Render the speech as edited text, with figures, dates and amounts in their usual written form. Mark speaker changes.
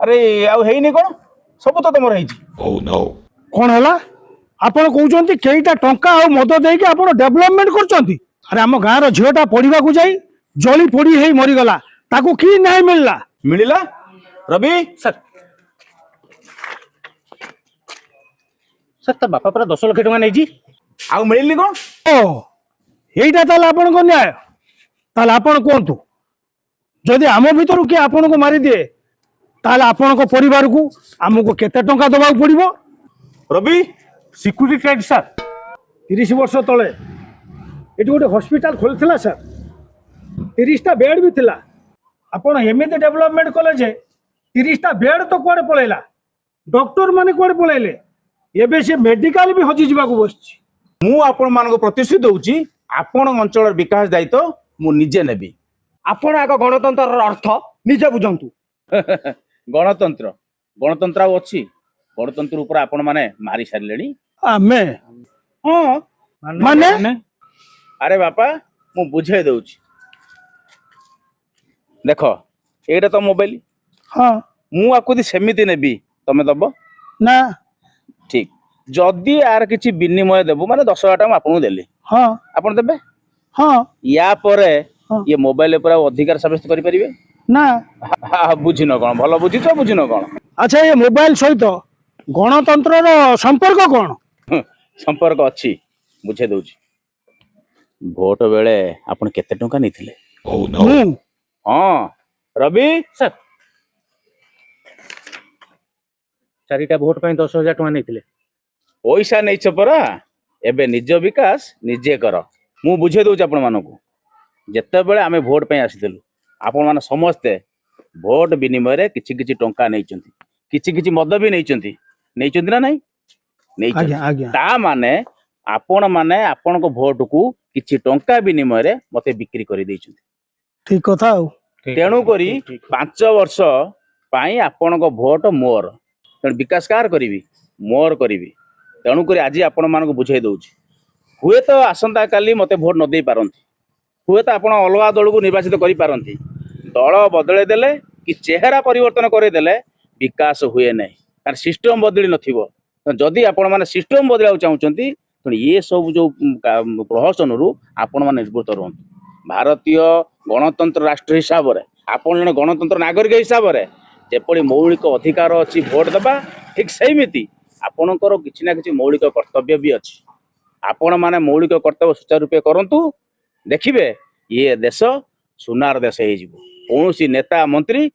Speaker 1: अरे आउ हेनी कौन सब तो तुम रही
Speaker 2: कौन है आपण कहते कईटा टंका आ मद देकी आप डेभलपमेंट कर अरे आम गाँव झीटा पढ़ा जाई जली पोड़ी हो मरीगला ताकू कि न्याय मिलला
Speaker 1: मिलिला रवि
Speaker 3: सर सर ता बापा पूरा 10 लाख टका नहीं
Speaker 1: आउ मिलनी कौन
Speaker 2: ओ यहीटा ताल आपण न्याय ताल आपण कहतु जदि आम भीतर किए आपण को मारी दिए ताल आपण परिवार को आमको केते टंका दबा पड़ो
Speaker 1: रवि
Speaker 3: सिक्यूरिटी टाइट सर
Speaker 2: 30 वर्ष तले ये गोटे हॉस्पिटल खोलता सर 30टा बेड भी थिला आपण एमती डेवलपमेंट कले जे 30टा बेड तो कुआडे पळैला डॉक्टर माने कुआडे पळैले एबे से मेडिकल भी हजि जीवा को बसछि
Speaker 1: मु आपण मान प्रतिश्रुति दउची आपण अंचल विकास दायित्व मु निजे नेबी
Speaker 3: आपण आग गणतंत्र अर्थ निजे बुझंतु
Speaker 1: गणतंत्र गणतंत्र आउ अछि गणतंत्र ऊपर आपण माने मारी सारलेनी
Speaker 2: आमे
Speaker 1: हां
Speaker 2: माने
Speaker 1: अरे बापा मु बुझे दउची देखो एटा तो मोबाइल
Speaker 2: हाँ
Speaker 1: मु आकुदी सेमिति नेबी तमे दबो
Speaker 2: ना
Speaker 1: ठीक जदि यार किछि विनिमय देबो माने 10,000 टका आपन देली
Speaker 2: हाँ
Speaker 1: आपण देबे
Speaker 2: हाँ
Speaker 1: या परे
Speaker 2: हाँ।
Speaker 1: ये मोबाइल ऊपर अधिकार साब्यस्त करि परिबे
Speaker 2: ना
Speaker 1: बुझिन कौन भल बुझिछ बुझिन कौन
Speaker 2: अच्छा ये मोबाइल सहित गणतंत्र संपर्क कौन
Speaker 1: संपर्क अच्छी बुझे दउची भोट बेले आपण केते टंका निथिले हाँ रवि
Speaker 3: सर चारिटा भोट पे 10,000 टका नहीं
Speaker 1: पैसा नहीं परा एबे निज विकास निजे कर मु बुझे दउची आपण मानकू जेते बेले आमे भोट पे आसीतलु आपण माने समस्ते भोट विनिमय रे किछि किछि टंका नैचंती किछि किछि मद भी नैचंती नैचंती ना नहीं नैचंती
Speaker 2: आज्ञा आज्ञा
Speaker 1: ता माने आपण माने आपण को भोट को किछि टंका विनिमय रे मते बिक्री करि दैचंती
Speaker 2: ठीक कथा हो
Speaker 1: तेणु करी 5 वर्ष पाई आपण को भोट मोर तेणु विकास कार करिवि मोर करिवि तेणु करी आज आपण मान को बुझाई दउची हुए तो आसंता काली मते भोट न दे पारंती हुए तो आपण अलगा दल को निर्वाचित करि पारंती दल बदले देले कि चेहरा परिवर्तन करे देले विकास हुए नै कारण सिस्टम बदली नथिबो जदि आपण माने सिस्टम बदलाउ चाहुचंती तो ये सब जो प्रहसन रु आपण माने निर्भूत रहंतु भारतीय गणतंत्र राष्ट्र हिसाब रे आपण जने गणतंत्र नागरिक हिसाब रे जेपरि मौलिक अधिकार अछि भोट दबा ठीक सेमिति आपणकर किछि ना किछि मौलिक कर्तव्य भी अछि आपण माने मौलिक कर्तव्य सुचारू रूपे करंतु देखिबे ये देश सुनार देश हे जिवो कौन सी नेता मंत्री